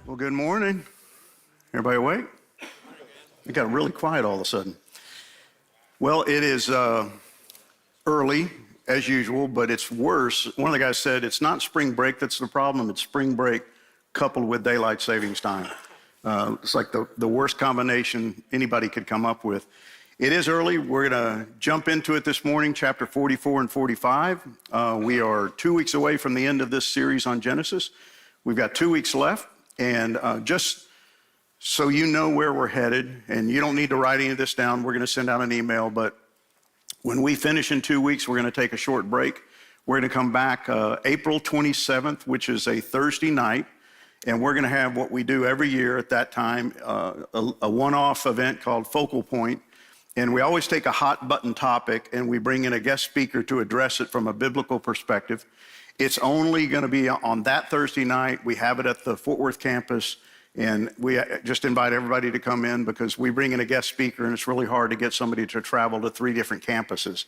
Well, good morning. Everybody awake? It got really quiet all of a sudden. Well, it is early, as usual, but it's worse. One of the guys said it's not spring break that's the problem, it's spring break coupled with daylight savings time. It's like the worst combination anybody could come up with. It is early. We're going to jump into it this morning, chapter 44 and 45. We are 2 weeks away from the end of this series on Genesis. We've got 2 weeks left. And just so you know where we're headed, and you don't need to write any of this down, we're going to send out an email. But when we finish in 2 weeks, we're going to take a short break. We're going to come back April 27th, which is a Thursday night. And we're going to have what we do every year at that time, a one-off event called Focal Point. And we always take a hot button topic and we bring in a guest speaker to address it from a biblical perspective. It's only going to be on that Thursday night. We have it at the Fort Worth campus, and we just invite everybody to come in because we bring in a guest speaker, and it's really hard to get somebody to travel to 3 different campuses.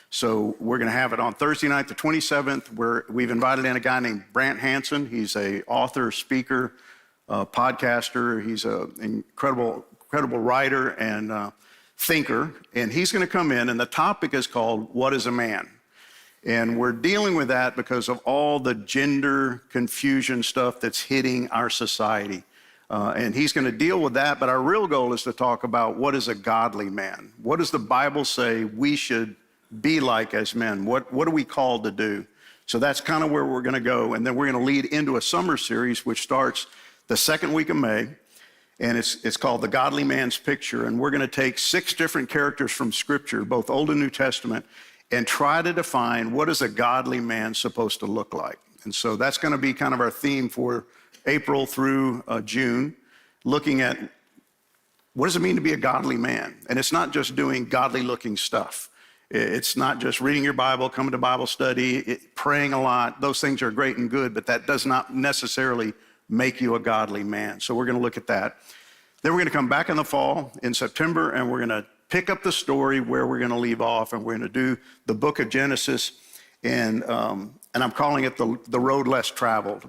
So we're going to have it on Thursday night, the 27th. We've invited in a guy named Brant Hansen. He's an author, speaker, podcaster. He's an incredible writer and thinker, and he's going to come in, and the topic is called, What is a Man? And we're dealing with that because of all the gender confusion stuff that's hitting our society. And he's going to deal with that, but our real goal is to talk about what is a godly man? What does the Bible say we should be like as men? What are we called to do? So that's kind of where we're going to go. And then we're going to lead into a summer series, which starts the second week of May. And it's called The Godly Man's Picture. And we're going to take 6 different characters from Scripture, both Old and New Testament, and try to define what is a godly man supposed to look like. And so that's going to be kind of our theme for April through June, looking at what does it mean to be a godly man? And it's not just doing godly looking stuff. It's not just reading your Bible, coming to Bible study, praying a lot. Those things are great and good, but that does not necessarily make you a godly man. So we're going to look at that. Then we're going to come back in the fall in September, and we're going to pick up the story where we're going to leave off, and we're going to do the book of Genesis, and I'm calling it the road less traveled,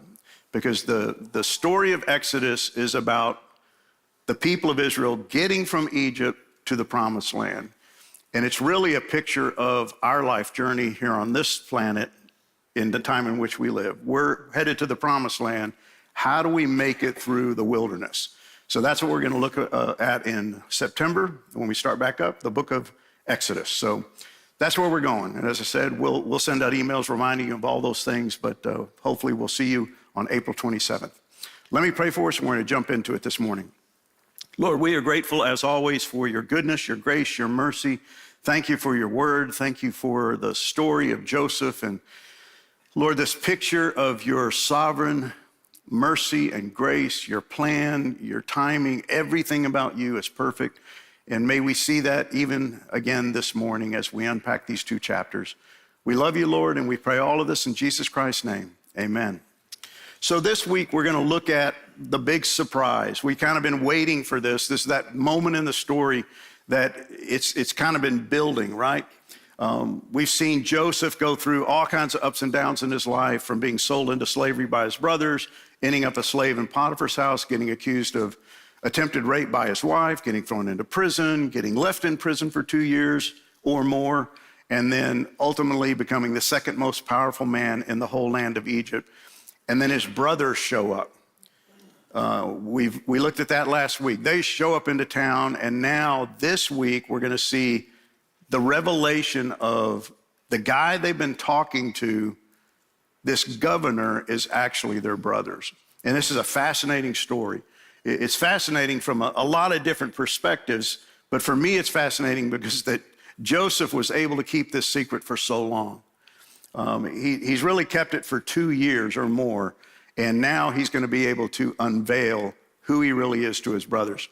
because the story of Exodus is about the people of Israel getting from Egypt to the promised land. And it's really a picture of our life journey here on this planet in the time in which we live. We're headed to the promised land. How do we make it through the wilderness? So that's what we're going to look at in September when we start back up, the book of Exodus. So that's where we're going. And as I said, we'll send out emails reminding you of all those things, but hopefully we'll see you on April 27th. Let me pray for us, and we're going to jump into it this morning. Lord, we are grateful, as always, for your goodness, your grace, your mercy. Thank you for your word. Thank you for the story of Joseph. And Lord, this picture of your sovereign mercy and grace, your plan, your timing, everything about you is perfect. And may we see that even again this morning as we unpack these 2 chapters. We love you, Lord, and we pray all of this in Jesus Christ's name. Amen. So this week we're going to look at the big surprise. We've kind of been waiting for this. This is that moment in the story that it's kind of been building, right? We've seen Joseph go through all kinds of ups and downs in his life, from being sold into slavery by his brothers, ending up a slave in Potiphar's house, getting accused of attempted rape by his wife, getting thrown into prison, getting left in prison for 2 years or more, and then ultimately becoming the second most powerful man in the whole land of Egypt. And then his brothers show up. We looked at that last week. They show up into town, and now this week we're going to see the revelation of the guy they've been talking to. This governor is actually their brothers. And this is a fascinating story. It's fascinating from a lot of different perspectives, but for me it's fascinating because that Joseph was able to keep this secret for so long. He's really kept it for 2 years or more, and now he's going to be able to unveil who he really is to his brothers.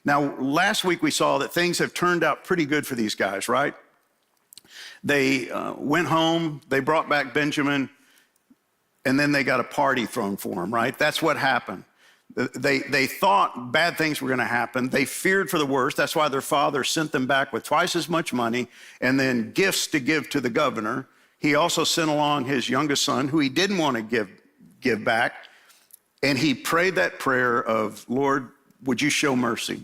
Now, last week we saw that things have turned out pretty good for these guys, right? They went home, they brought back Benjamin, and then they got a party thrown for him, right? That's what happened. They thought bad things were going to happen. They feared for the worst. That's why their father sent them back with twice as much money and then gifts to give to the governor. He also sent along his youngest son, who he didn't want to give back, And he prayed that prayer of, Lord, would you show mercy?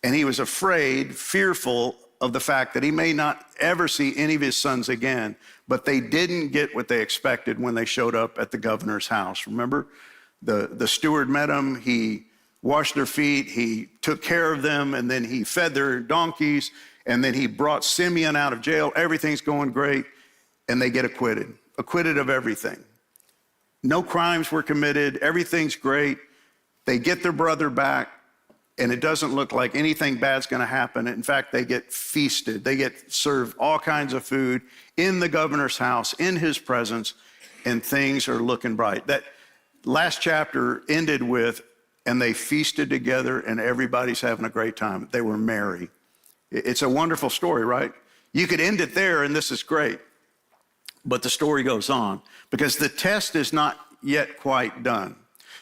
And he was afraid, fearful of the fact that he may not ever see any of his sons again, but they didn't get what they expected when they showed up at the governor's house. Remember, the steward met them, he washed their feet, he took care of them, and then he fed their donkeys, and then he brought Simeon out of jail. Everything's going great, and they get acquitted of everything. No crimes were committed, everything's great. They get their brother back, and it doesn't look like anything bad's gonna happen. In fact, they get feasted. They get served all kinds of food in the governor's house, in his presence, and things are looking bright. That last chapter ended with, and they feasted together and everybody's having a great time. They were merry. It's a wonderful story, right? You could end it there and this is great, but the story goes on because the test is not yet quite done.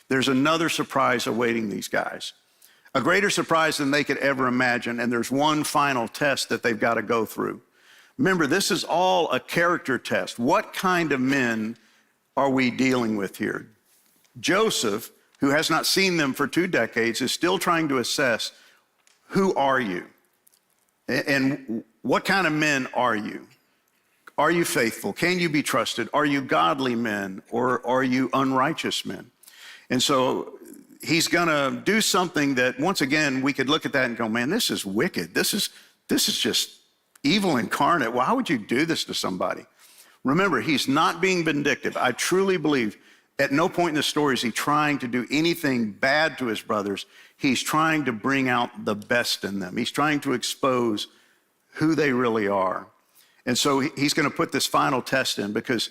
There's another surprise awaiting these guys, a greater surprise than they could ever imagine. And there's one final test that they've got to go through. Remember, this is all a character test. What kind of men are we dealing with here? Joseph, who has not seen them for 2 decades, is still trying to assess, who are you? And what kind of men are you? Are you faithful? Can you be trusted? Are you godly men or are you unrighteous men? And so he's gonna do something that, once again, we could look at that and go, man, this is wicked. This is just evil incarnate. Why would you do this to somebody? Remember, he's not being vindictive. I truly believe at no point in the story is he trying to do anything bad to his brothers. He's trying to bring out the best in them. He's trying to expose who they really are. And so he's going to put this final test in because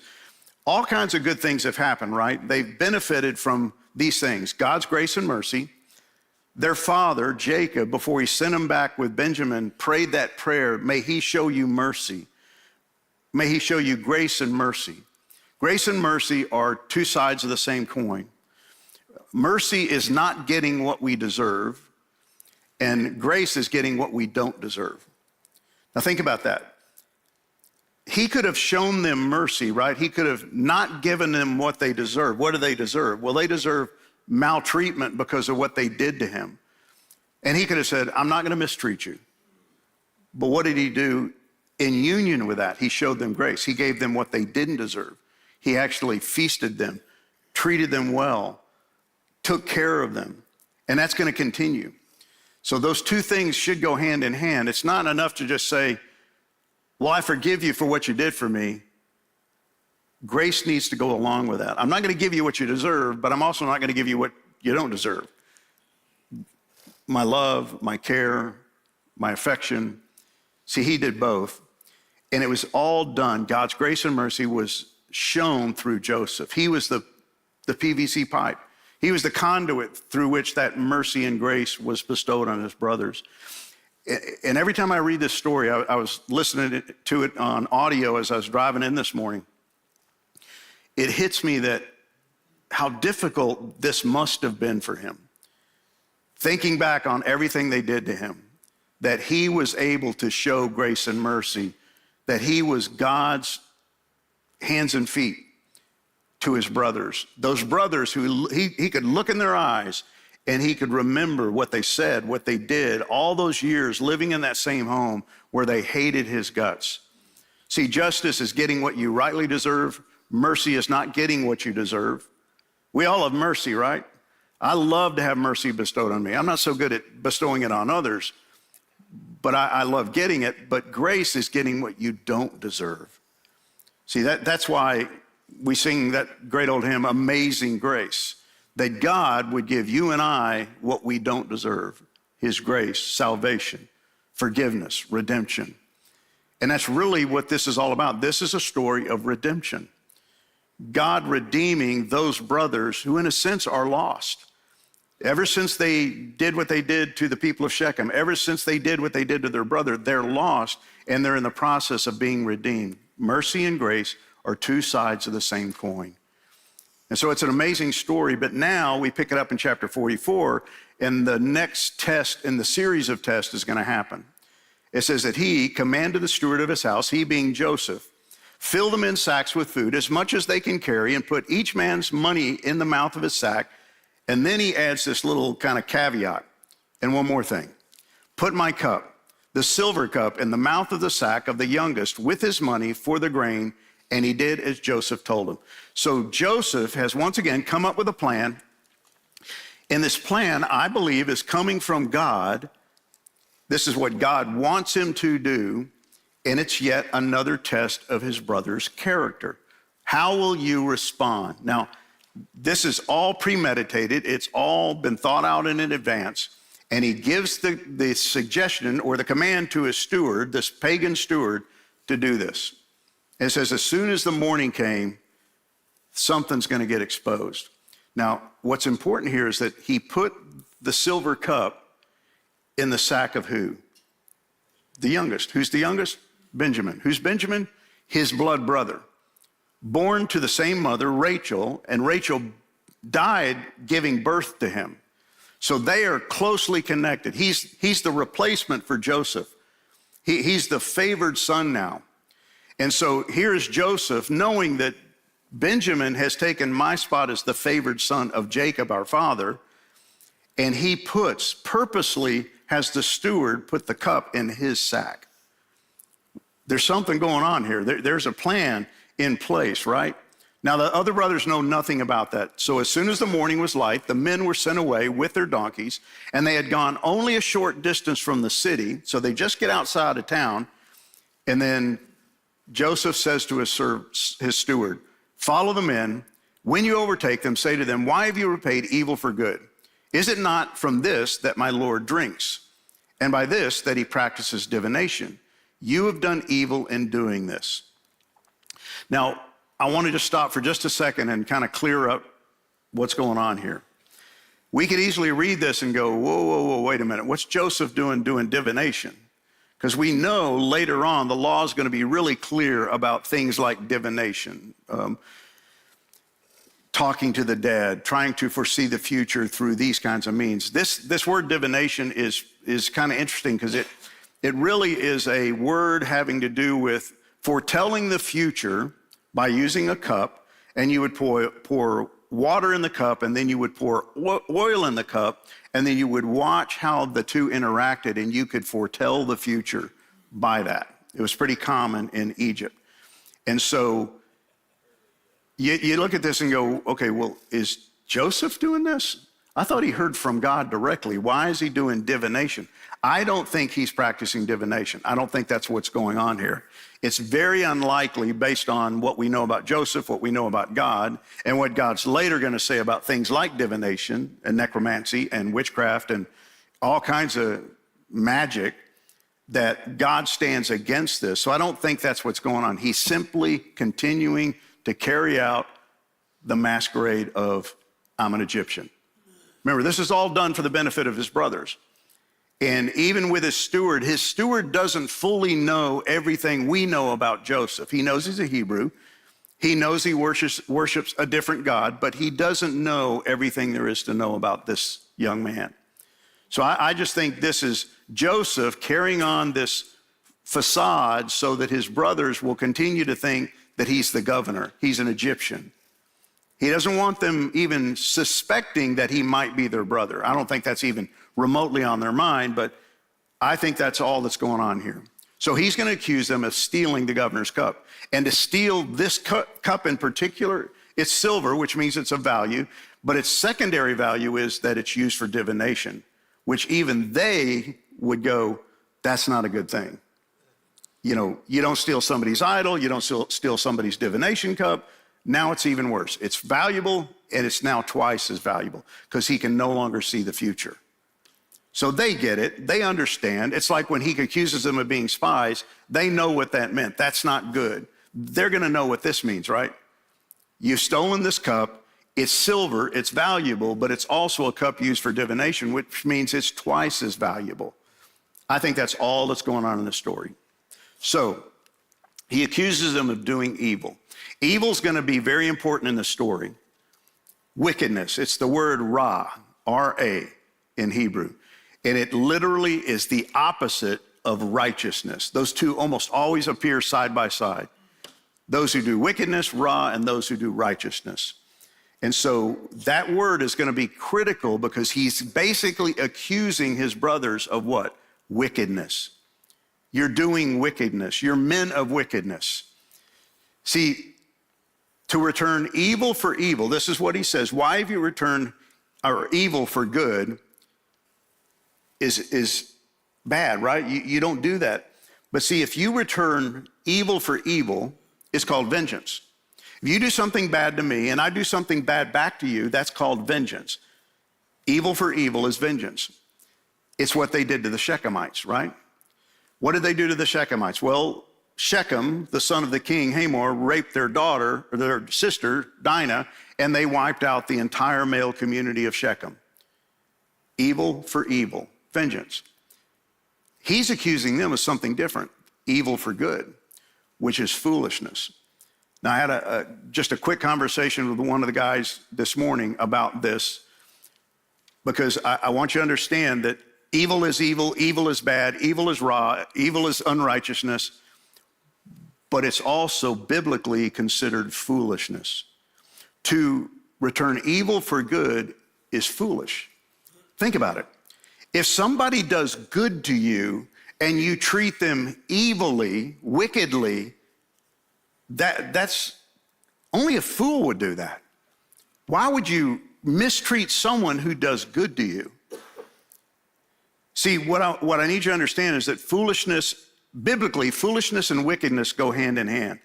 all kinds of good things have happened, right? They've benefited from these things, God's grace and mercy. Their father, Jacob, before he sent him back with Benjamin, prayed that prayer, may he show you mercy. May he show you grace and mercy. Grace and mercy are 2 sides of the same coin. Mercy is not getting what we deserve, and grace is getting what we don't deserve. Now think about that. He could have shown them mercy, right? He could have not given them what they deserve. What do they deserve? Well, they deserve maltreatment because of what they did to him. And he could have said, I'm not gonna mistreat you. But what did he do? In union with that, he showed them grace. He gave them what they didn't deserve. He actually feasted them, treated them well, took care of them, and that's going to continue. So those 2 things should go hand in hand. It's not enough to just say, well, I forgive you for what you did for me. Grace needs to go along with that. I'm not going to give you what you deserve, but I'm also not going to give you what you don't deserve. My love, my care, my affection. See, he did both, and it was all done. God's grace and mercy was shown through Joseph. He was the PVC pipe. He was the conduit through which that mercy and grace was bestowed on his brothers. And every time I read this story, I was listening to it on audio as I was driving in this morning. It hits me that how difficult this must have been for him. Thinking back on everything they did to him, that he was able to show grace and mercy, that he was God's hands and feet to his brothers. Those brothers who he could look in their eyes and he could remember what they said, what they did, all those years living in that same home where they hated his guts. See, justice is getting what you rightly deserve. Mercy is not getting what you deserve. We all have mercy, right? I love to have mercy bestowed on me. I'm not so good at bestowing it on others, but I love getting it. But grace is getting what you don't deserve. See, that's why we sing that great old hymn, Amazing Grace, that God would give you and I what we don't deserve, his grace, salvation, forgiveness, redemption. And that's really what this is all about. This is a story of redemption. God redeeming those brothers who in a sense are lost. Ever since they did what they did to the people of Shechem, ever since they did what they did to their brother, they're lost and they're in the process of being redeemed. Mercy and grace are 2 sides of the same coin. And so it's an amazing story, but now we pick it up in chapter 44, and the next test in the series of tests is going to happen. It says that he commanded the steward of his house, he being Joseph, fill them in sacks with food, as much as they can carry, and put each man's money in the mouth of his sack, And then he adds this little kind of caveat. And one more thing. Put my cup, the silver cup, in the mouth of the sack of the youngest with his money for the grain. And he did as Joseph told him. So Joseph has once again come up with a plan. And this plan, I believe, is coming from God. This is what God wants him to do. And it's yet another test of his brother's character. How will you respond? Now, this is all premeditated. It's all been thought out in advance. And he gives the suggestion or the command to his steward, this pagan steward, to do this. It says, as soon as the morning came, something's going to get exposed. Now, what's important here is that he put the silver cup in the sack of who? The youngest. Who's the youngest? Benjamin. Who's Benjamin? His blood brother. Born to the same mother, Rachel, and Rachel died giving birth to him. So they are closely connected. He's the replacement for Joseph. He's the favored son now. And so here's Joseph, knowing that Benjamin has taken my spot as the favored son of Jacob, our father, and he purposely has the steward put the cup in his sack. There's something going on here. There's a plan in place, right? Now, the other brothers know nothing about that. So as soon as the morning was light, the men were sent away with their donkeys, and they had gone only a short distance from the city. So they just get outside of town, and then Joseph says to his steward, follow the men. When you overtake them, say to them, why have you repaid evil for good? Is it not from this that my Lord drinks, and by this that he practices divination? You have done evil in doing this. Now, I want to just stop for just a second and kind of clear up what's going on here. We could easily read this and go, whoa, wait a minute. What's Joseph doing divination? Because we know later on the law is going to be really clear about things like divination, talking to the dead, trying to foresee the future through these kinds of means. This word divination is kind of interesting because it really is a word having to do with foretelling the future by using a cup, and you would pour water in the cup, and then you would pour oil in the cup, and then you would watch how the two interacted, and you could foretell the future by that. It was pretty common in Egypt. And so you look at this and go, okay, well, is Joseph doing this? I thought he heard from God directly. Why is he doing divination? I don't think he's practicing divination. I don't think that's what's going on here. It's very unlikely based on what we know about Joseph, what we know about God, and what God's later going to say about things like divination and necromancy and witchcraft and all kinds of magic, that God stands against this. So I don't think that's what's going on. He's simply continuing to carry out the masquerade of I'm an Egyptian. Remember, this is all done for the benefit of his brothers. And even with his steward doesn't fully know everything we know about Joseph. He knows he's a Hebrew. He knows he worships a different God, but he doesn't know everything there is to know about this young man. So I just think this is Joseph carrying on this facade so that his brothers will continue to think that he's the governor. He's an Egyptian. He doesn't want them even suspecting that he might be their brother. I don't think that's even remotely on their mind, but I think that's all that's going on here. So he's going to accuse them of stealing the governor's cup. And to steal this cup in particular, it's silver, which means it's of value, but its secondary value is that it's used for divination, which even they would go, that's not a good thing. You know, you don't steal somebody's idol, you don't steal somebody's divination cup. Now it's even worse. It's valuable, and it's now twice as valuable because he can no longer see the future. So they get it. They understand. It's like when he accuses them of being spies, they know what that meant. That's not good. They're going to know what this means, right? You've stolen this cup. It's silver. It's valuable, but it's also a cup used for divination, which means it's twice as valuable. I think that's all that's going on in the story. So he accuses them of doing evil. Evil's going to be very important in the story. Wickedness. It's the word ra, R-A in Hebrew. And it literally is the opposite of righteousness. Those two almost always appear side by side. Those who do wickedness, ra, and those who do righteousness. And so that word is going to be critical because he's basically accusing his brothers of what? Wickedness. You're doing wickedness. You're men of wickedness. See, to return evil for evil, this is what he says. Why have you returned evil for good is bad, right? You don't do that. But see, if you return evil for evil, it's called vengeance. If you do something bad to me and I do something bad back to you, that's called vengeance. Evil for evil is vengeance. It's what they did to the Shechemites, right? What did they do to the Shechemites? Well, Shechem, the son of the king Hamor, raped their daughter, or their sister, Dinah, and they wiped out the entire male community of Shechem. Evil for evil, vengeance. He's accusing them of something different, evil for good, which is foolishness. Now, I had just a quick conversation with one of the guys this morning about this, because I want you to understand that evil is evil, evil is bad, evil is raw, evil is unrighteousness, but it's also biblically considered foolishness. To return evil for good is foolish. Think about it. If somebody does good to you and you treat them evilly, wickedly, that's only a fool would do that. Why would you mistreat someone who does good to you? See, what I need you to understand is that foolishness, biblically, foolishness and wickedness go hand in hand.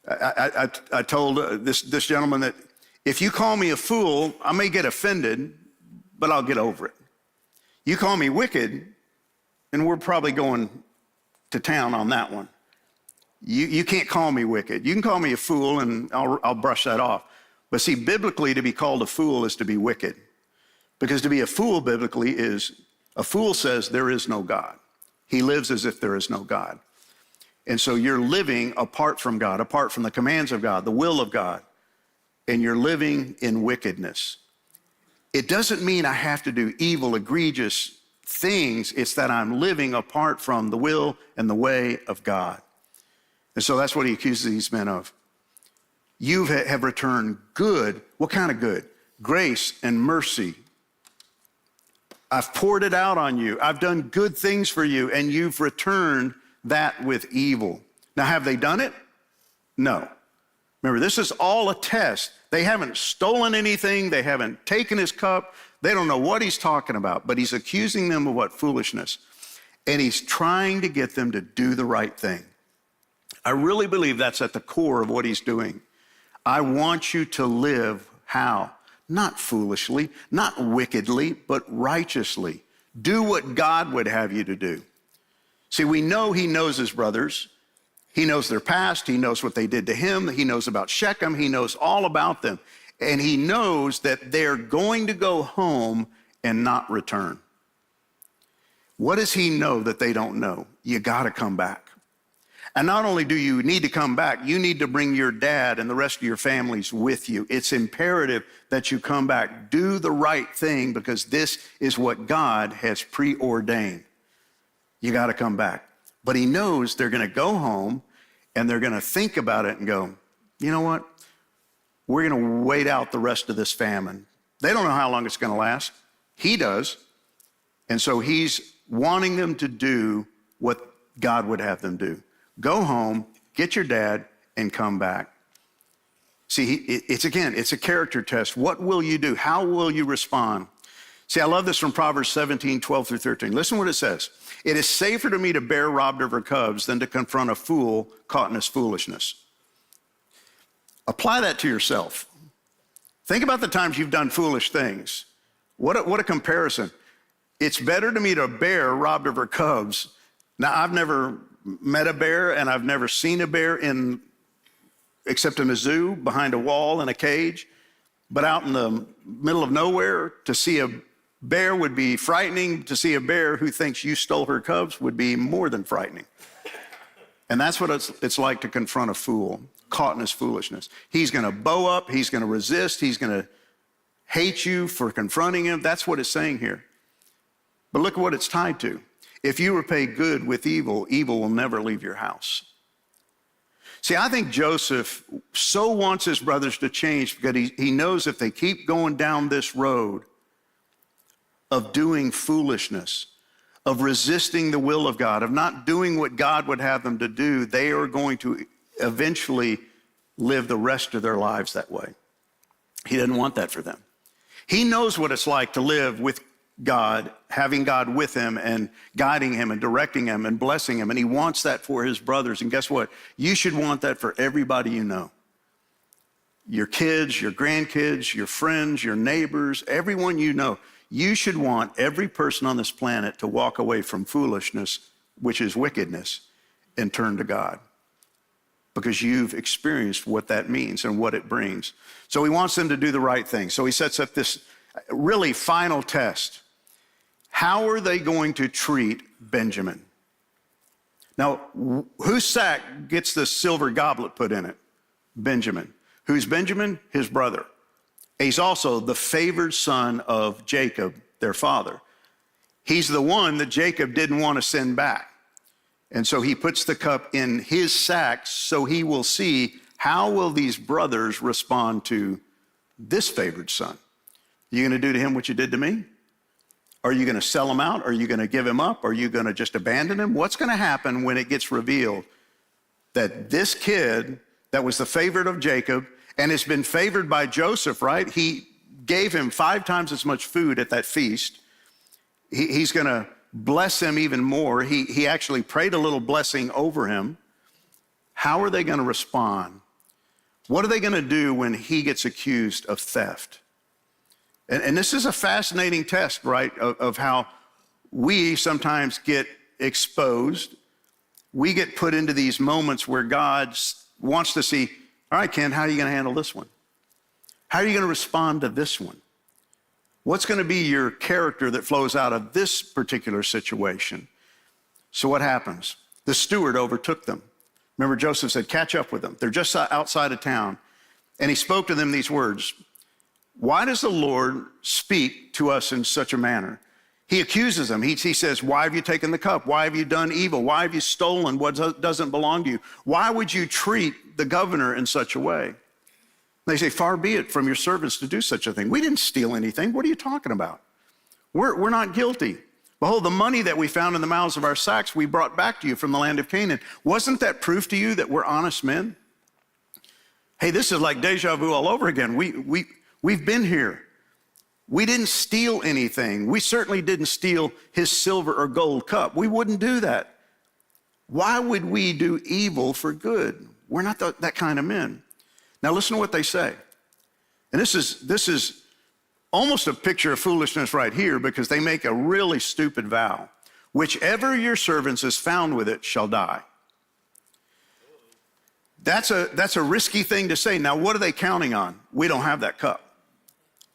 I told this gentleman that if you call me a fool, I may get offended, but I'll get over it. You call me wicked, and we're probably going to town on that one. You can't call me wicked. You can call me a fool, and I'll brush that off. But see, biblically, to be called a fool is to be wicked. Because to be a fool, biblically, is a fool says there is no God. He lives as if there is no God. And so you're living apart from God, apart from the commands of God, the will of God, and you're living in wickedness. It doesn't mean I have to do evil, egregious things. It's that I'm living apart from the will and the way of God. And so that's what he accuses these men of. You have returned good. What kind of good? Grace and mercy. I've poured it out on you. I've done good things for you, and you've returned that with evil. Now, have they done it? No. Remember, this is all a test. They haven't stolen anything. They haven't taken his cup. They don't know what he's talking about, but he's accusing them of what? Foolishness. And he's trying to get them to do the right thing. I really believe that's at the core of what he's doing. I want you to live how? Not foolishly, not wickedly, but righteously. Do what God would have you to do. See, we know he knows his brothers. He knows their past. He knows what they did to him. He knows about Shechem. He knows all about them. And he knows that they're going to go home and not return. What does he know that they don't know? You got to come back. And not only do you need to come back, you need to bring your dad and the rest of your families with you. It's imperative that you come back. Do the right thing because this is what God has preordained. You got to come back. But he knows they're going to go home and they're going to think about it and go, you know what? We're going to wait out the rest of this famine. They don't know how long it's going to last. He does. And so he's wanting them to do what God would have them do. Go home, get your dad, and come back. See, it's a character test. What will you do? How will you respond? See, I love this from Proverbs 17, 12 through 13. Listen what it says. It is safer to meet a bear robbed of her cubs than to confront a fool caught in his foolishness. Apply that to yourself. Think about the times you've done foolish things. What a comparison. It's better to meet a bear robbed of her cubs. Now, I've never met a bear, and I've never seen a bear except in a zoo, behind a wall in a cage. But out in the middle of nowhere, to see a bear would be frightening. To see a bear who thinks you stole her cubs would be more than frightening. And that's what it's like to confront a fool caught in his foolishness. He's going to bow up. He's going to resist. He's going to hate you for confronting him. That's what it's saying here. But look at what it's tied to. If you repay good with evil, evil will never leave your house. See, I think Joseph so wants his brothers to change because he knows if they keep going down this road of doing foolishness, of resisting the will of God, of not doing what God would have them to do, they are going to eventually live the rest of their lives that way. He didn't want that for them. He knows what it's like to live with God, having God with him and guiding him and directing him and blessing him. And he wants that for his brothers. And guess what? You should want that for everybody you know. Your kids, your grandkids, your friends, your neighbors, everyone you know. You should want every person on this planet to walk away from foolishness, which is wickedness, and turn to God. Because you've experienced what that means and what it brings. So he wants them to do the right thing. So he sets up this really final test. How are they going to treat Benjamin? Now, whose sack gets the silver goblet put in it? Benjamin. Who's Benjamin? His brother. He's also the favored son of Jacob, their father. He's the one that Jacob didn't want to send back. And so he puts the cup in his sack so he will see how will these brothers respond to this favored son. You going to do to him what you did to me? Are you going to sell him out? Are you going to give him up? Are you going to just abandon him? What's going to happen when it gets revealed that this kid that was the favorite of Jacob and has been favored by Joseph, right? He gave him 5 times as much food at that feast. He's going to bless him even more. He actually prayed a little blessing over him. How are they going to respond? What are they going to do when he gets accused of theft? And this is a fascinating test, right, of how we sometimes get exposed. We get put into these moments where God wants to see, all right, Ken, how are you going to handle this one? How are you going to respond to this one? What's going to be your character that flows out of this particular situation? So what happens? The steward overtook them. Remember, Joseph said, catch up with them. They're just outside of town. And he spoke to them these words. Why does the Lord speak to us in such a manner? He accuses them. He says, why have you taken the cup? Why have you done evil? Why have you stolen what doesn't belong to you? Why would you treat the governor in such a way? They say, far be it from your servants to do such a thing. We didn't steal anything. What are you talking about? We're not guilty. Behold, the money that we found in the mouths of our sacks, we brought back to you from the land of Canaan. Wasn't that proof to you that we're honest men? Hey, this is like deja vu all over again. We've been here. We didn't steal anything. We certainly didn't steal his silver or gold cup. We wouldn't do that. Why would we do evil for good? We're not that kind of men. Now listen to what they say. And this is almost a picture of foolishness right here because they make a really stupid vow. Whichever your servants is found with it shall die. That's a risky thing to say. Now what are they counting on? We don't have that cup.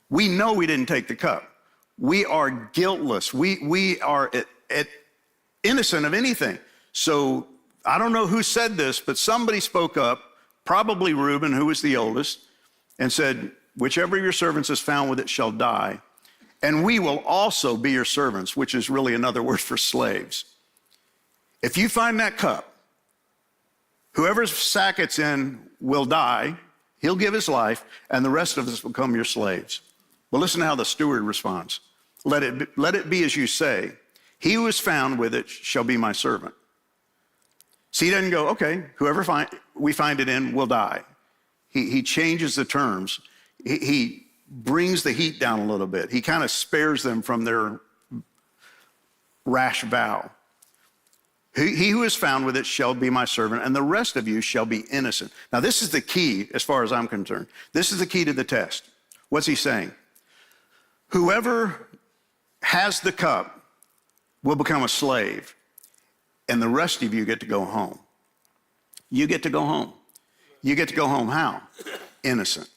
We know we didn't take the cup. We are guiltless. We are innocent of anything. So I don't know who said this, but somebody spoke up, probably Reuben, who was the oldest, and said, whichever of your servants is found with it shall die, and we will also be your servants, which is really another word for slaves. If you find that cup, whoever's sack it's in will die, he'll give his life, and the rest of us will become your slaves. Well, listen to how the steward responds. Let it be as you say. He who is found with it shall be my servant. See, he doesn't go, okay, whoever we find it in will die. He changes the terms. He brings the heat down a little bit. He kind of spares them from their rash vow. He who is found with it shall be my servant, and the rest of you shall be innocent. Now, this is the key as far as I'm concerned. This is the key to the test. What's he saying? Whoever has the cup will become a slave, and the rest of you get to go home. You get to go home. You get to go home how? Innocent.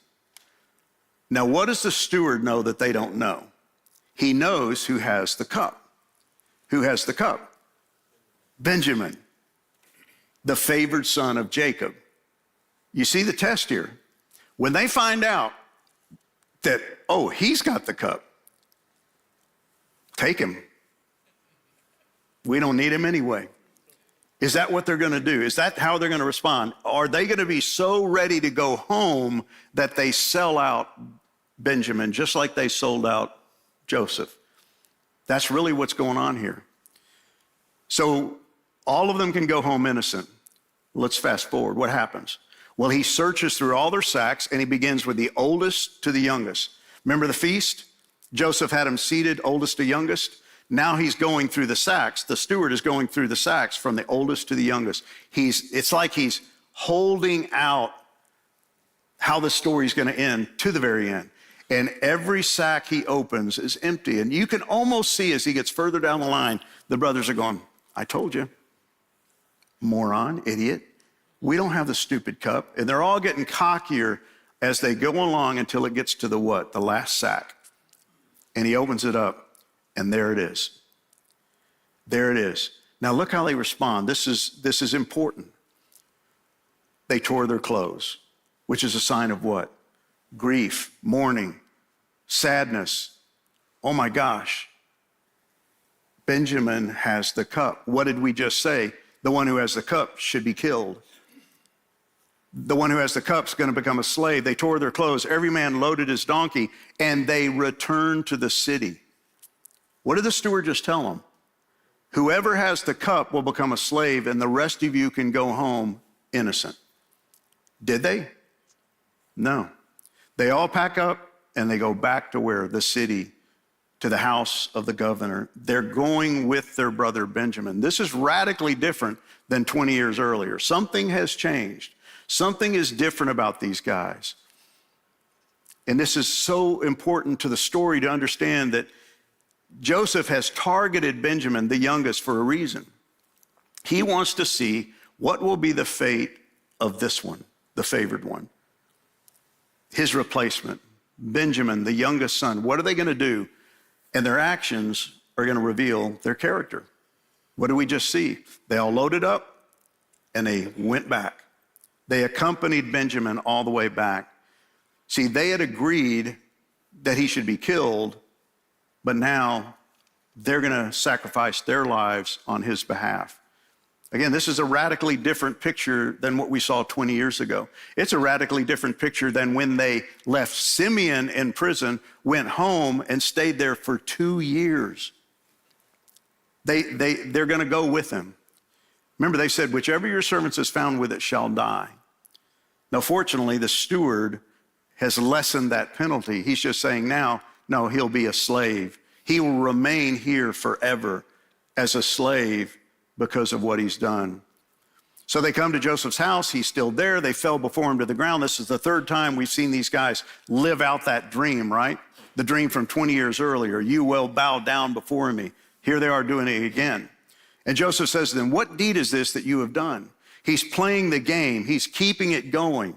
Now, what does the steward know that they don't know? He knows who has the cup. Who has the cup? Benjamin, the favored son of Jacob. You see the test here. When they find out that, oh, he's got the cup, take him. We don't need him anyway. Is that what they're going to do? Is that how they're going to respond? Are they going to be so ready to go home that they sell out Benjamin just like they sold out Joseph? That's really what's going on here. So all of them can go home innocent. Let's fast forward. What happens? Well, he searches through all their sacks, and he begins with the oldest to the youngest. Remember the feast? Joseph had them seated, oldest to youngest. Now he's going through the sacks. The steward is going through the sacks from the oldest to the youngest. It's like he's holding out how the story's going to end to the very end. And every sack he opens is empty. And you can almost see as he gets further down the line, the brothers are going, I told you, moron, idiot. We don't have the stupid cup. And they're all getting cockier as they go along until it gets to the what? The last sack. And he opens it up, and there it is. There it is. Now look how they respond. This is important. They tore their clothes, which is a sign of what? Grief, mourning, sadness. Oh my gosh. Benjamin has the cup. What did we just say? The one who has the cup should be killed. The one who has the cup is going to become a slave. They tore their clothes. Every man loaded his donkey, and they returned to the city. What did the steward just tell them? Whoever has the cup will become a slave, and the rest of you can go home innocent. Did they? No. They all pack up, and they go back to where? The city, to the house of the governor. They're going with their brother Benjamin. This is radically different than 20 years earlier. Something has changed. Something is different about these guys. And this is so important to the story to understand that Joseph has targeted Benjamin, the youngest, for a reason. He wants to see what will be the fate of this one, the favored one. His replacement, Benjamin, the youngest son. What are they going to do? And their actions are going to reveal their character. What do we just see? They all loaded up and they went back. They accompanied Benjamin all the way back. See, they had agreed that he should be killed, but now they're going to sacrifice their lives on his behalf. Again, this is a radically different picture than what we saw 20 years ago. It's a radically different picture than when they left Simeon in prison, went home, and stayed there for 2 years. They're going to go with him. Remember, they said, whichever your servants is found with it shall die. Now, fortunately, the steward has lessened that penalty. He's just saying now, no, he'll be a slave. He will remain here forever as a slave because of what he's done. So they come to Joseph's house. He's still there. They fell before him to the ground. This is the third time we've seen these guys live out that dream, right? The dream from 20 years earlier. You will bow down before me. Here they are doing it again. And Joseph says to them, what deed is this that you have done? He's playing the game. He's keeping it going.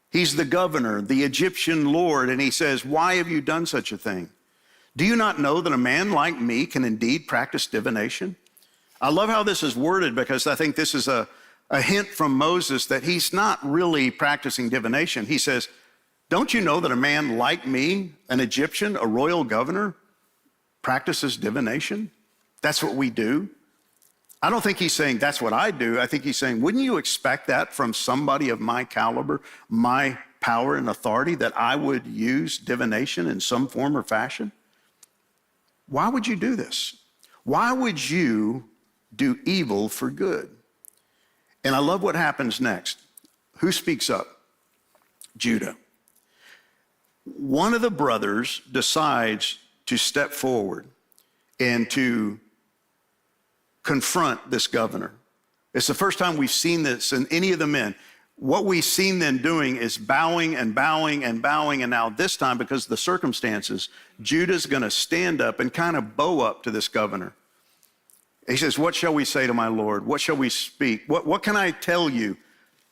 He's the governor, the Egyptian lord, and he says, why have you done such a thing? Do you not know that a man like me can indeed practice divination? I love how this is worded because I think this is a hint from Moses that he's not really practicing divination. He says, don't you know that a man like me, an Egyptian, a royal governor, practices divination? That's what we do. I don't think he's saying that's what I do. I think he's saying, wouldn't you expect that from somebody of my caliber, my power and authority, that I would use divination in some form or fashion? Why would you do this? Why would you do evil for good? And I love what happens next. Who speaks up? Judah. One of the brothers decides to step forward and to confront this governor. It's the first time we've seen this in any of the men. What we've seen them doing is bowing and bowing and bowing, and now this time, because of the circumstances, Judah's going to stand up and kind of bow up to this governor. He says, what shall we say to my Lord? What shall we speak? What can I tell you?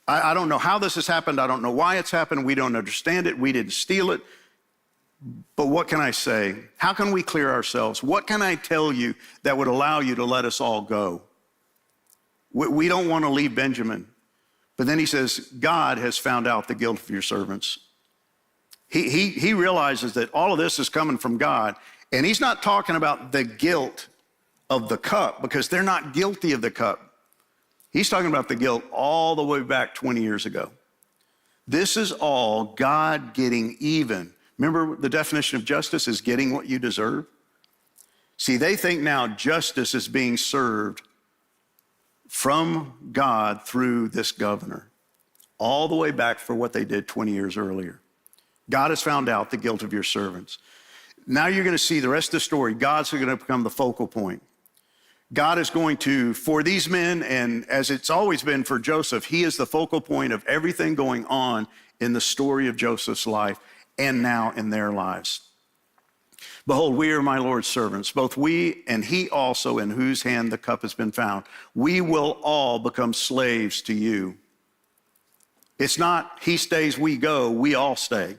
I don't know how this has happened. I don't know why it's happened. We don't understand it. We didn't steal it. But what can I say? How can we clear ourselves? What can I tell you that would allow you to let us all go? We don't want to leave Benjamin. But then he says, God has found out the guilt of your servants. He realizes that all of this is coming from God. And he's not talking about the guilt of the cup, because they're not guilty of the cup. He's talking about the guilt all the way back 20 years ago. This is all God getting even. Remember, the definition of justice is getting what you deserve. See, they think now justice is being served from God through this governor, all the way back for what they did 20 years earlier. God has found out the guilt of your servants. Now you're going to see the rest of the story. God's going to become the focal point. God is going to, for these men, and as it's always been for Joseph, he is the focal point of everything going on in the story of Joseph's life and now in their lives. Behold, we are my Lord's servants, both we and he also in whose hand the cup has been found. We will all become slaves to you. It's not he stays, we go, we all stay.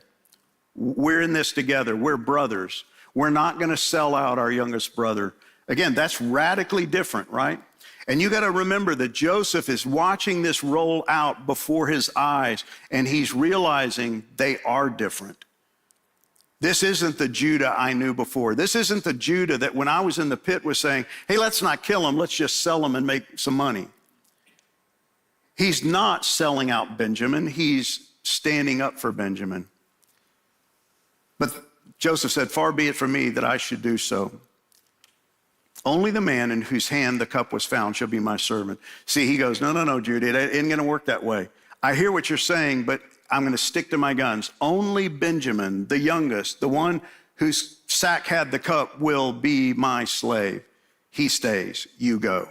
We're in this together. We're brothers. We're not going to sell out our youngest brother. Again, that's radically different, right? And you got to remember that Joseph is watching this roll out before his eyes, and he's realizing they are different. This isn't the Judah I knew before. This isn't the Judah that when I was in the pit was saying, hey, let's not kill him. Let's just sell him and make some money. He's not selling out Benjamin. He's standing up for Benjamin. But Joseph said, far be it from me that I should do so. Only the man in whose hand the cup was found shall be my servant. See, he goes, no, Judah, it ain't going to work that way. I hear what you're saying, but I'm going to stick to my guns. Only Benjamin, the youngest, the one whose sack had the cup, will be my slave. He stays, you go.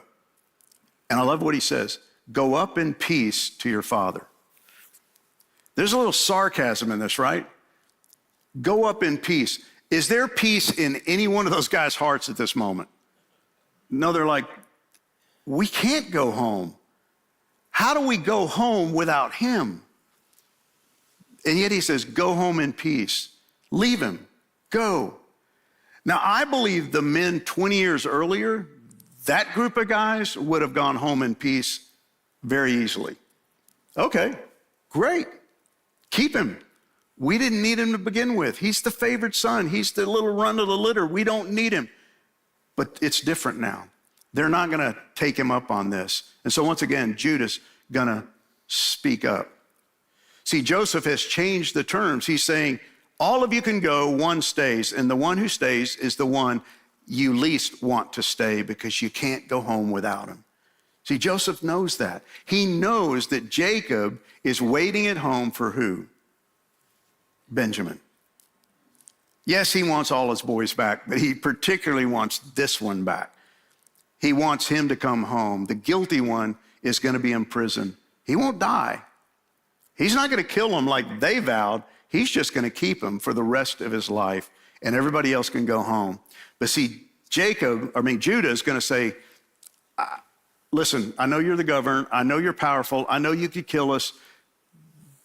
And I love what he says. Go up in peace to your father. There's a little sarcasm in this, right? Go up in peace. Is there peace in any one of those guys' hearts at this moment? No, they're like, we can't go home. How do we go home without him? And yet he says, go home in peace. Leave him. Go. Now, I believe the men 20 years earlier, that group of guys would have gone home in peace very easily. Okay, great. Keep him. We didn't need him to begin with. He's the favored son. He's the little run of the litter. We don't need him. But it's different now. They're not going to take him up on this. And so once again, Judah's going to speak up. See, Joseph has changed the terms. He's saying, all of you can go, one stays. And the one who stays is the one you least want to stay because you can't go home without him. See, Joseph knows that. He knows that Jacob is waiting at home for who? Benjamin. Yes, he wants all his boys back, but he particularly wants this one back. He wants him to come home. The guilty one is going to be in prison. He won't die. He's not going to kill him like they vowed. He's just going to keep him for the rest of his life, and everybody else can go home. But see, Judah is going to say, listen, I know you're the governor. I know you're powerful. I know you could kill us,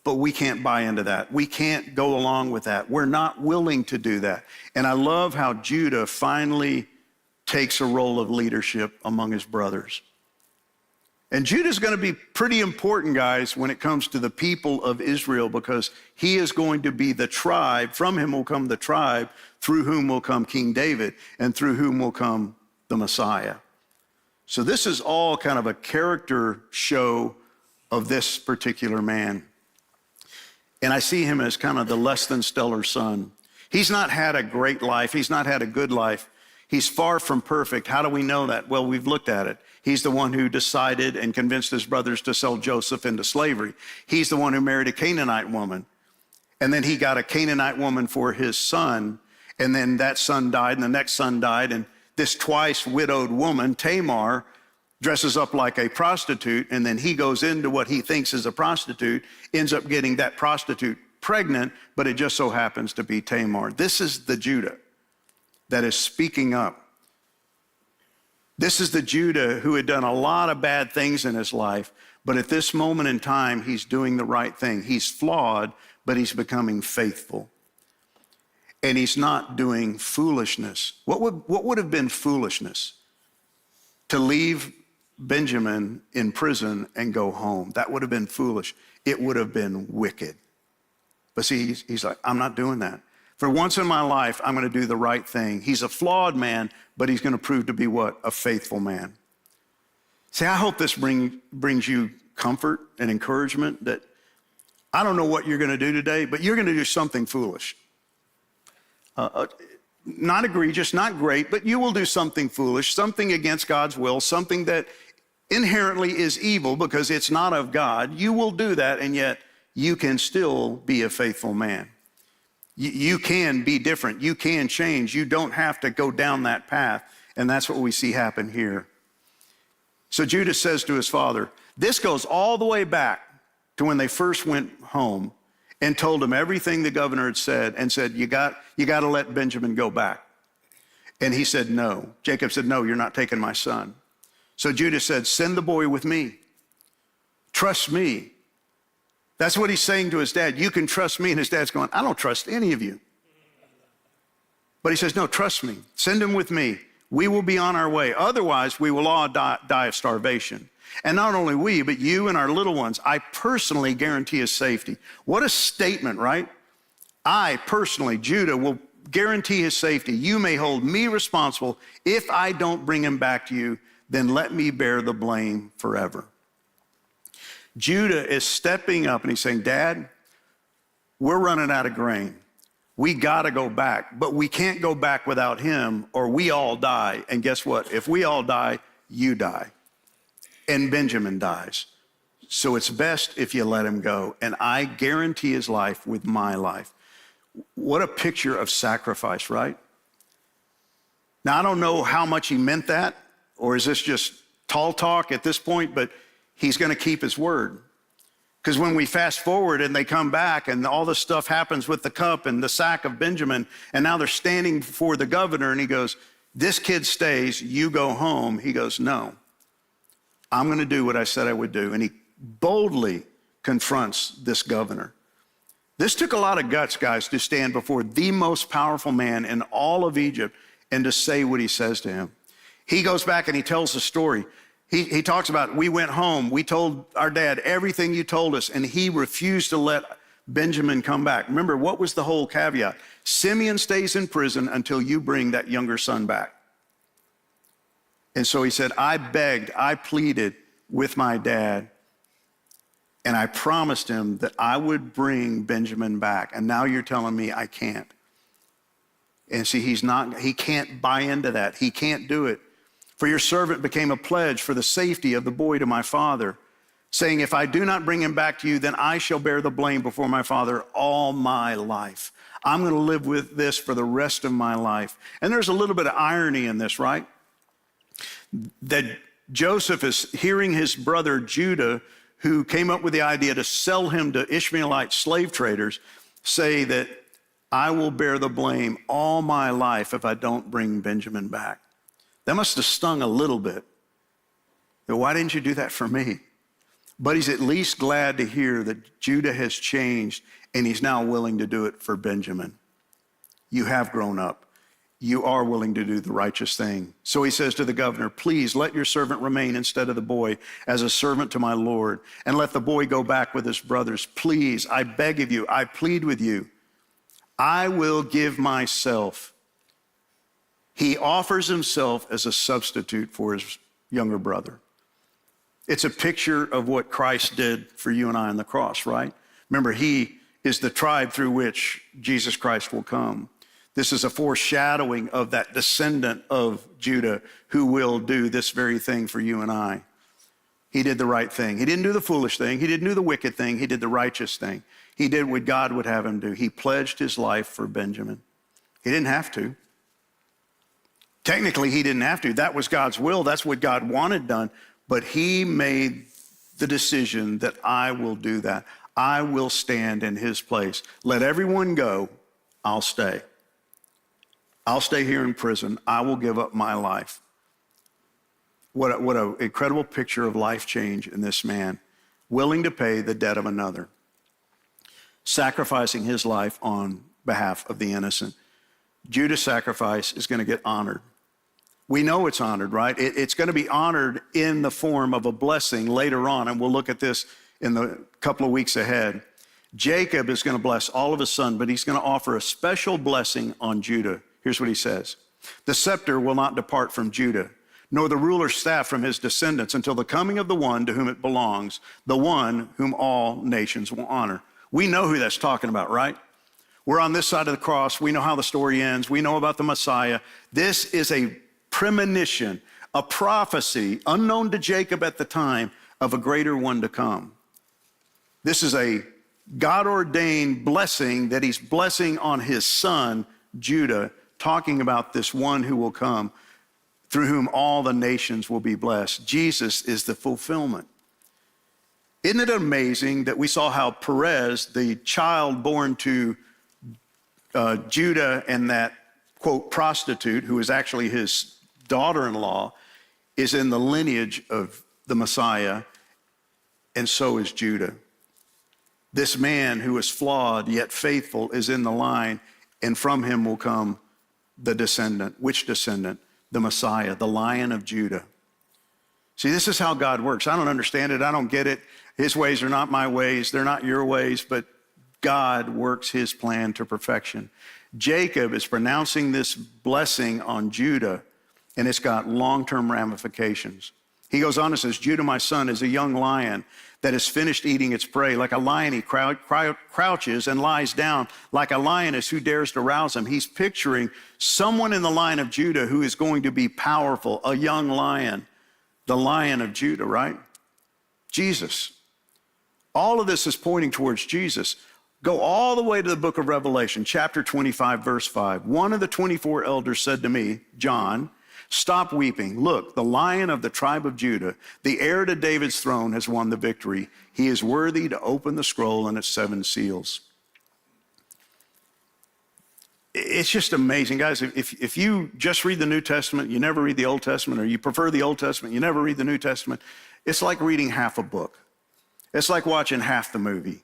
but we can't buy into that. We can't go along with that. We're not willing to do that. And I love how Judah finally takes a role of leadership among his brothers. And Judah's going to be pretty important, guys, when it comes to the people of Israel, because he is going to be the tribe. From him will come the tribe, through whom will come King David, and through whom will come the Messiah. So this is all kind of a character show of this particular man. And I see him as kind of the less than stellar son. He's not had a great life. He's not had a good life. He's far from perfect. How do we know that? Well, we've looked at it. He's the one who decided and convinced his brothers to sell Joseph into slavery. He's the one who married a Canaanite woman. And then he got a Canaanite woman for his son. And then that son died, and the next son died. And this twice widowed woman, Tamar, dresses up like a prostitute. And then he goes into what he thinks is a prostitute, ends up getting that prostitute pregnant, but it just so happens to be Tamar. This is the Judah that is speaking up. This is the Judah who had done a lot of bad things in his life, but at this moment in time, he's doing the right thing. He's flawed, but he's becoming faithful. And he's not doing foolishness. What would have been foolishness? To leave Benjamin in prison and go home. That would have been foolish. It would have been wicked. But see, he's like, I'm not doing that. For once in my life, I'm going to do the right thing. He's a flawed man, but he's going to prove to be what? A faithful man. See, I hope this brings you comfort and encouragement that I don't know what you're going to do today, but you're going to do something foolish. Not egregious, not great, but you will do something foolish, something against God's will, something that inherently is evil because it's not of God. You will do that, and yet you can still be a faithful man. You can be different. You can change. You don't have to go down that path, and that's what we see happen here. So Judah says to his father, this goes all the way back to when they first went home and told him everything the governor had said and said, you got to let Benjamin go back. And he said, no. Jacob said, no, you're not taking my son. So Judah said, send the boy with me. Trust me. That's what he's saying to his dad. You can trust me. And his dad's going, I don't trust any of you. But he says, no, trust me. Send him with me. We will be on our way. Otherwise, we will all die of starvation. And not only we, but you and our little ones, I personally guarantee his safety. What a statement, right? I personally, Judah, will guarantee his safety. You may hold me responsible. If I don't bring him back to you, then let me bear the blame forever. Judah is stepping up and he's saying, Dad, we're running out of grain. We got to go back, but we can't go back without him or we all die. And guess what? If we all die, you die. And Benjamin dies. So it's best if you let him go. And I guarantee his life with my life. What a picture of sacrifice, right? Now, I don't know how much he meant that, or is this just tall talk at this point, but he's going to keep his word. Because when we fast forward and they come back and all this stuff happens with the cup and the sack of Benjamin, and now they're standing before the governor and he goes, this kid stays, you go home. He goes, no, I'm going to do what I said I would do. And he boldly confronts this governor. This took a lot of guts, guys, to stand before the most powerful man in all of Egypt and to say what he says to him. He goes back and he tells the story. He talks about, we went home, we told our dad everything you told us, and he refused to let Benjamin come back. Remember, what was the whole caveat? Simeon stays in prison until you bring that younger son back. And so he said, I begged, I pleaded with my dad, and I promised him that I would bring Benjamin back. And now you're telling me I can't. And see, he can't buy into that. He can't do it. For your servant became a pledge for the safety of the boy to my father, saying, if I do not bring him back to you, then I shall bear the blame before my father all my life. I'm going to live with this for the rest of my life. And there's a little bit of irony in this, right? That Joseph is hearing his brother Judah, who came up with the idea to sell him to Ishmaelite slave traders, say that I will bear the blame all my life if I don't bring Benjamin back. That must have stung a little bit. Why didn't you do that for me? But he's at least glad to hear that Judah has changed and he's now willing to do it for Benjamin. You have grown up. You are willing to do the righteous thing. So he says to the governor, please let your servant remain instead of the boy as a servant to my Lord, and let the boy go back with his brothers. Please, I beg of you, I plead with you. I will give myself. He offers himself as a substitute for his younger brother. It's a picture of what Christ did for you and I on the cross, right? Remember, he is the tribe through which Jesus Christ will come. This is a foreshadowing of that descendant of Judah who will do this very thing for you and I. He did the right thing. He didn't do the foolish thing. He didn't do the wicked thing. He did the righteous thing. He did what God would have him do. He pledged his life for Benjamin. He didn't have to. Technically, he didn't have to. That was God's will. That's what God wanted done. But he made the decision that I will do that. I will stand in his place. Let everyone go. I'll stay. I'll stay here in prison. I will give up my life. What an incredible picture of life change in this man, willing to pay the debt of another, sacrificing his life on behalf of the innocent. Judah's sacrifice is going to get honored. We know it's honored, right? It's going to be honored in the form of a blessing later on, and we'll look at this in the couple of weeks ahead. Jacob is going to bless all of his sons, but he's going to offer a special blessing on Judah. Here's what he says. The scepter will not depart from Judah, nor the ruler's staff from his descendants until the coming of the one to whom it belongs, the one whom all nations will honor. We know who that's talking about, right? We're on this side of the cross. We know how the story ends. We know about the Messiah. This is a premonition, a prophecy unknown to Jacob at the time of a greater one to come. This is a God-ordained blessing that he's blessing on his son, Judah, talking about this one who will come, through whom all the nations will be blessed. Jesus is the fulfillment. Isn't it amazing that we saw how Perez, the child born to Judah and that, quote, prostitute, who is actually his daughter-in-law, is in the lineage of the Messiah, and so is Judah. This man who is flawed yet faithful is in the line, and from him will come the descendant. Which descendant? The Messiah, the Lion of Judah. See, this is how God works. I don't understand it. I don't get it. His ways are not my ways. They're not your ways, but God works his plan to perfection. Jacob is pronouncing this blessing on Judah, and it's got long-term ramifications. He goes on and says, Judah, my son, is a young lion that has finished eating its prey. Like a lion, he crouches and lies down. Like a lioness, who dares to rouse him? He's picturing someone in the line of Judah who is going to be powerful, a young lion, the Lion of Judah, right? Jesus. All of this is pointing towards Jesus. Go all the way to the book of Revelation, chapter 25, verse 5. One of the 24 elders said to me, John, stop weeping. Look, the Lion of the tribe of Judah, the heir to David's throne, has won the victory. He is worthy to open the scroll and its 7 seals. It's just amazing, guys. If you just read the New Testament, you never read the Old Testament, or you prefer the Old Testament, you never read the New Testament, it's like reading half a book. It's like watching half the movie.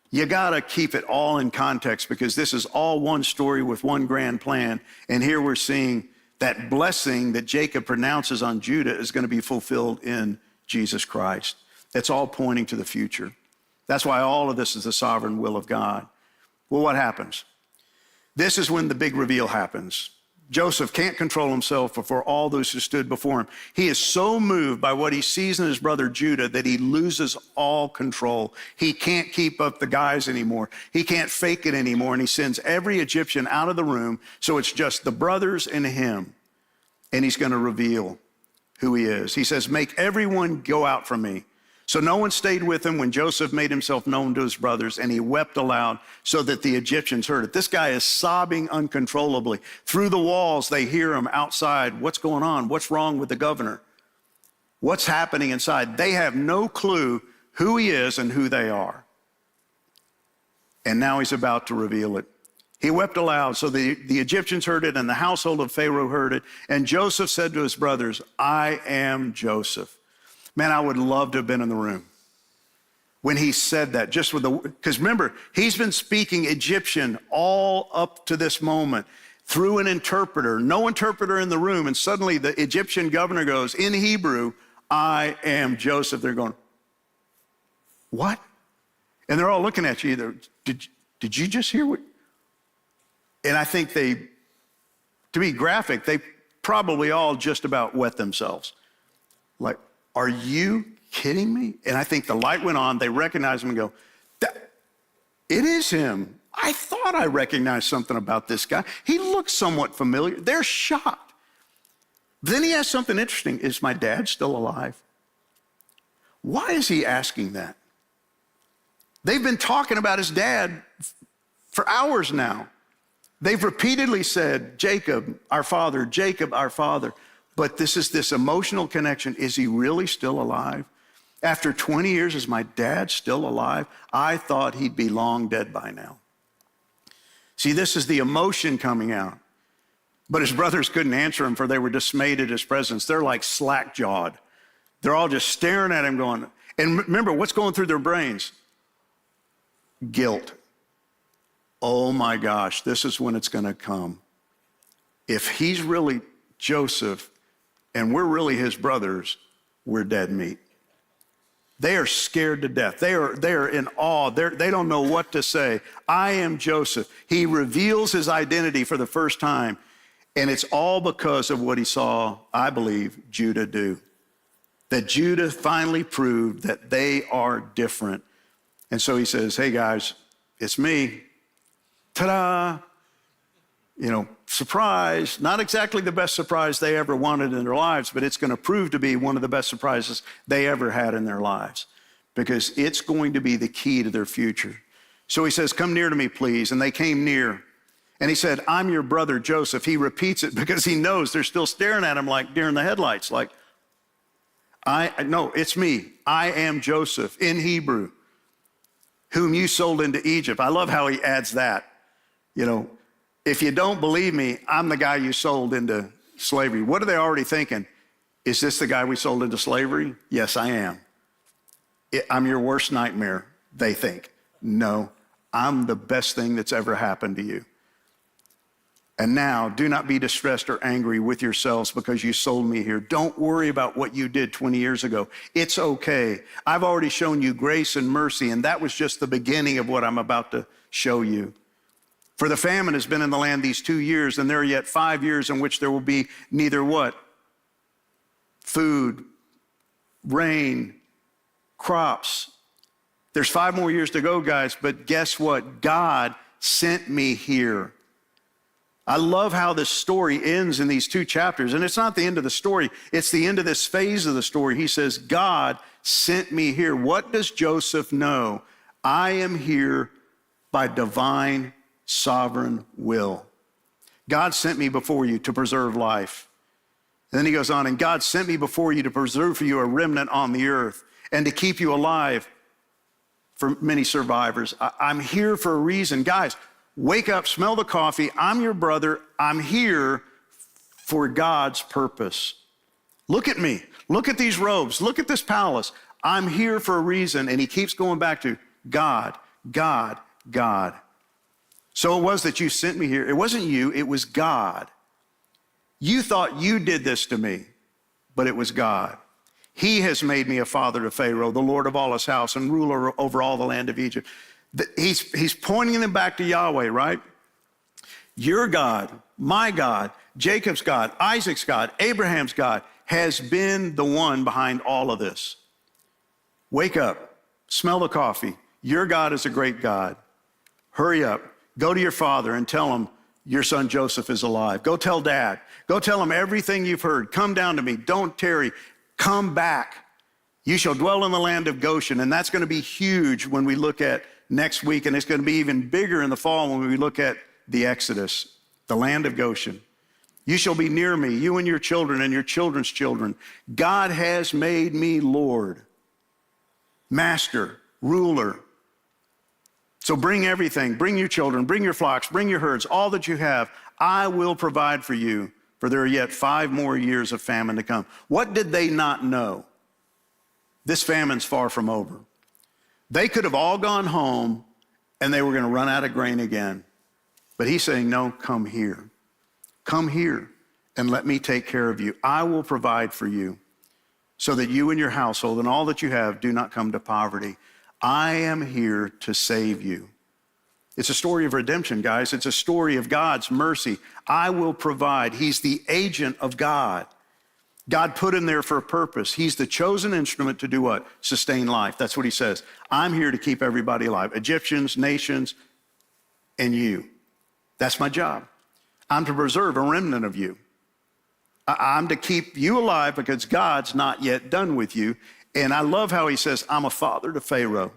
You got to keep it all in context, because this is all one story with one grand plan. And here we're seeing that blessing that Jacob pronounces on Judah is going to be fulfilled in Jesus Christ. It's all pointing to the future. That's why all of this is the sovereign will of God. Well, what happens? This is when the big reveal happens. Joseph can't control himself before all those who stood before him. He is so moved by what he sees in his brother Judah that he loses all control. He can't keep up the guys anymore. He can't fake it anymore, and he sends every Egyptian out of the room, so it's just the brothers and him, and he's going to reveal who he is. He says, make everyone go out from me. So no one stayed with him when Joseph made himself known to his brothers, and he wept aloud so that the Egyptians heard it. This guy is sobbing uncontrollably. Through the walls, they hear him outside. What's going on? What's wrong with the governor? What's happening inside? They have no clue who he is and who they are. And now he's about to reveal it. He wept aloud, so the Egyptians heard it, and the household of Pharaoh heard it. And Joseph said to his brothers, I am Joseph. Man, I would love to have been in the room when he said that, just with because remember, he's been speaking Egyptian all up to this moment through an interpreter, no interpreter in the room. And suddenly the Egyptian governor goes, in Hebrew, I am Joseph. They're going, what? And they're all looking at you either, did you just hear what? And I think to be graphic, they probably all just about wet themselves. Like, are you kidding me? And I think the light went on. They recognized him and go, it is him. I thought I recognized something about this guy. He looks somewhat familiar. They're shocked. Then he asks something interesting. Is my dad still alive? Why is he asking that? They've been talking about his dad for hours now. They've repeatedly said, Jacob, our father, Jacob, our father. But this emotional connection. Is he really still alive? After 20 years, is my dad still alive? I thought he'd be long dead by now. See, this is the emotion coming out. But his brothers couldn't answer him, for they were dismayed at his presence. They're like slack-jawed. They're all just staring at him going, and remember, what's going through their brains? Guilt. Oh my gosh, this is when it's going to come. If he's really Joseph, and we're really his brothers, we're dead meat. They are scared to death. They are in awe. They don't know what to say. I am Joseph. He reveals his identity for the first time. And it's all because of what he saw, I believe, Judah do. That Judah finally proved that they are different. And so he says, hey guys, it's me. Ta-da! Surprise. Not exactly the best surprise they ever wanted in their lives, but it's going to prove to be one of the best surprises they ever had in their lives, because it's going to be the key to their future. So he says, come near to me, please. And they came near. And he said, I'm your brother Joseph. He repeats it because he knows they're still staring at him like deer in the headlights. Like, no, it's me. I am Joseph in Hebrew, whom you sold into Egypt. I love how he adds that. If you don't believe me, I'm the guy you sold into slavery. What are they already thinking? Is this the guy we sold into slavery? Yes, I am. I'm your worst nightmare, they think. No, I'm the best thing that's ever happened to you. And now, do not be distressed or angry with yourselves because you sold me here. Don't worry about what you did 20 years ago. It's okay. I've already shown you grace and mercy, and that was just the beginning of what I'm about to show you. For the famine has been in the land these 2 years, and there are yet 5 years in which there will be neither what? Food, rain, crops. There's 5 more years to go, guys, but guess what? God sent me here. I love how this story ends in these 2 chapters, and it's not the end of the story. It's the end of this phase of the story. He says, God sent me here. What does Joseph know? I am here by divine sovereign will. God sent me before you to preserve life. And then he goes on, and God sent me before you to preserve for you a remnant on the earth and to keep you alive for many survivors. I'm here for a reason. Guys, wake up, smell the coffee. I'm your brother. I'm here for God's purpose. Look at me. Look at these robes. Look at this palace. I'm here for a reason. And he keeps going back to God, God, God. So it was that you sent me here. It wasn't you, it was God. You thought you did this to me, but it was God. He has made me a father to Pharaoh, the Lord of all his house, and ruler over all the land of Egypt. He's pointing them back to Yahweh, right? Your God, my God, Jacob's God, Isaac's God, Abraham's God has been the one behind all of this. Wake up, smell the coffee. Your God is a great God. Hurry up. Go to your father and tell him your son Joseph is alive. Go tell dad. Go tell him everything you've heard. Come down to me. Don't tarry. Come back. You shall dwell in the land of Goshen. And that's going to be huge when we look at next week. And it's going to be even bigger in the fall when we look at the Exodus, the land of Goshen. You shall be near me, you and your children and your children's children. God has made me Lord, master, ruler. So bring everything, bring your children, bring your flocks, bring your herds, all that you have. I will provide for you, for there are yet 5 more years of famine to come. What did they not know? This famine's far from over. They could have all gone home and they were going to run out of grain again. But he's saying, no, come here. Come here and let me take care of you. I will provide for you so that you and your household and all that you have do not come to poverty. I am here to save you. It's a story of redemption, guys. It's a story of God's mercy. I will provide. He's the agent of God. God put him there for a purpose. He's the chosen instrument to do what? Sustain life. That's what he says. I'm here to keep everybody alive. Egyptians, nations, and you. That's my job. I'm to preserve a remnant of you. I'm to keep you alive because God's not yet done with you. And I love how he says, I'm a father to Pharaoh.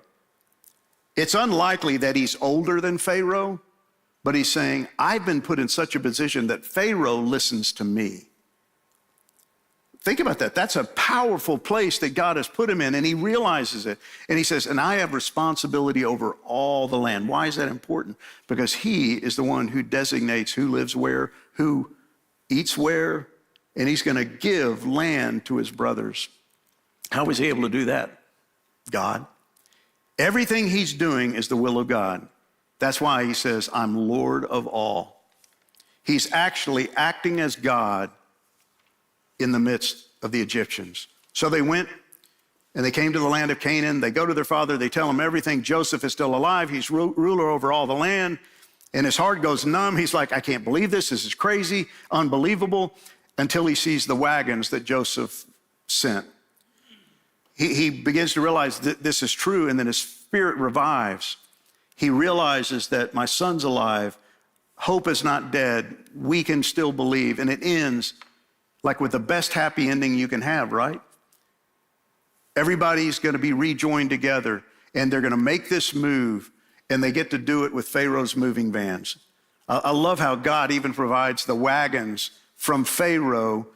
It's unlikely that he's older than Pharaoh, but he's saying, I've been put in such a position that Pharaoh listens to me. Think about that. That's a powerful place that God has put him in, and he realizes it. And he says, and I have responsibility over all the land. Why is that important? Because he is the one who designates who lives where, who eats where, and he's going to give land to his brothers. How was he able to do that? God. Everything he's doing is the will of God. That's why he says, I'm Lord of all. He's actually acting as God in the midst of the Egyptians. So they went and they came to the land of Canaan. They go to their father. They tell him everything. Joseph is still alive. He's ruler over all the land. And his heart goes numb. He's like, I can't believe this. This is crazy, unbelievable, until he sees the wagons that Joseph sent. He begins to realize that this is true, and then his spirit revives. He realizes that my son's alive. Hope is not dead. We can still believe. And it ends like with the best happy ending you can have, right? Everybody's going to be rejoined together, and they're going to make this move, and they get to do it with Pharaoh's moving vans. I love how God even provides the wagons from Pharaoh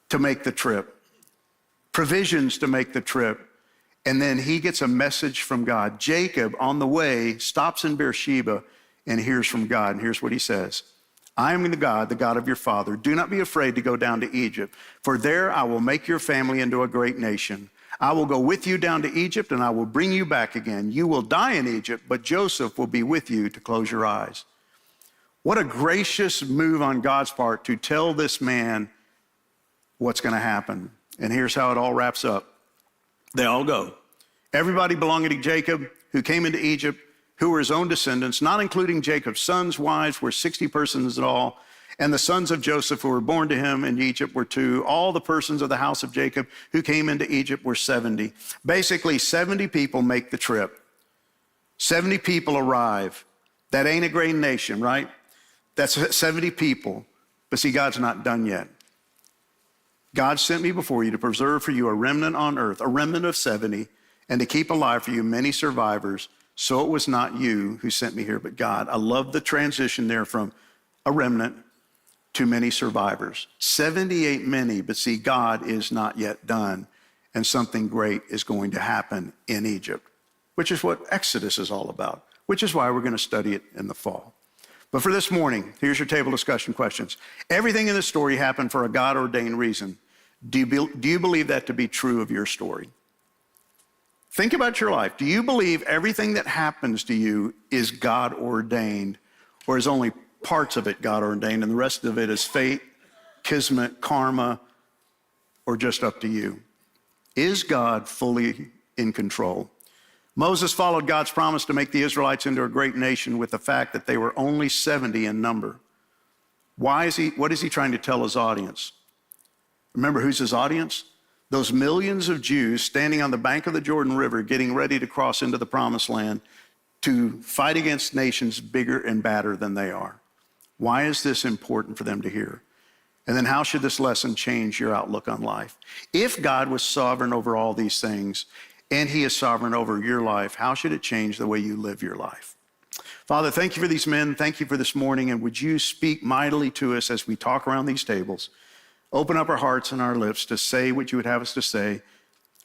to make the trip, provisions to make the trip. And then he gets a message from God. Jacob, on the way, stops in Beersheba and hears from God. And here's what he says. I am the God of your father. Do not be afraid to go down to Egypt, for there I will make your family into a great nation. I will go with you down to Egypt, and I will bring you back again. You will die in Egypt, but Joseph will be with you to close your eyes. What a gracious move on God's part to tell this man what's going to happen. And here's how it all wraps up. They all go. Everybody belonging to Jacob who came into Egypt, who were his own descendants, not including Jacob's sons, wives, were 60 persons in all. And the sons of Joseph who were born to him in Egypt were 2. All the persons of the house of Jacob who came into Egypt were 70. Basically, 70 people make the trip. 70 people arrive. That ain't a great nation, right? That's 70 people. But see, God's not done yet. God sent me before you to preserve for you a remnant on earth, a remnant of 70, and to keep alive for you many survivors. So it was not you who sent me here, but God. I love the transition there from a remnant to many survivors. 78 many, but see, God is not yet done, and something great is going to happen in Egypt, which is what Exodus is all about, which is why we're going to study it in the fall. But for this morning, here's your table discussion questions. Everything in this story happened for a God-ordained reason. Do you believe that to be true of your story? Think about your life. Do you believe everything that happens to you is God-ordained, or is only parts of it God-ordained and the rest of it is fate, kismet, karma, or just up to you? Is God fully in control? Moses followed God's promise to make the Israelites into a great nation with the fact that they were only 70 in number. What is he trying to tell his audience? Remember, who's his audience? Those millions of Jews standing on the bank of the Jordan River getting ready to cross into the promised land to fight against nations bigger and badder than they are. Why is this important for them to hear? And then how should this lesson change your outlook on life? If God was sovereign over all these things, and he is sovereign over your life, how should it change the way you live your life? Father, thank you for these men. Thank you for this morning. And would you speak mightily to us as we talk around these tables? Open up our hearts and our lips to say what you would have us to say.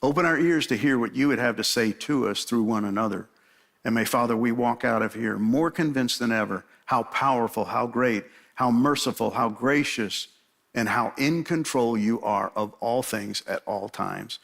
Open our ears to hear what you would have to say to us through one another. And may, Father, we walk out of here more convinced than ever how powerful, how great, how merciful, how gracious, and how in control you are of all things at all times.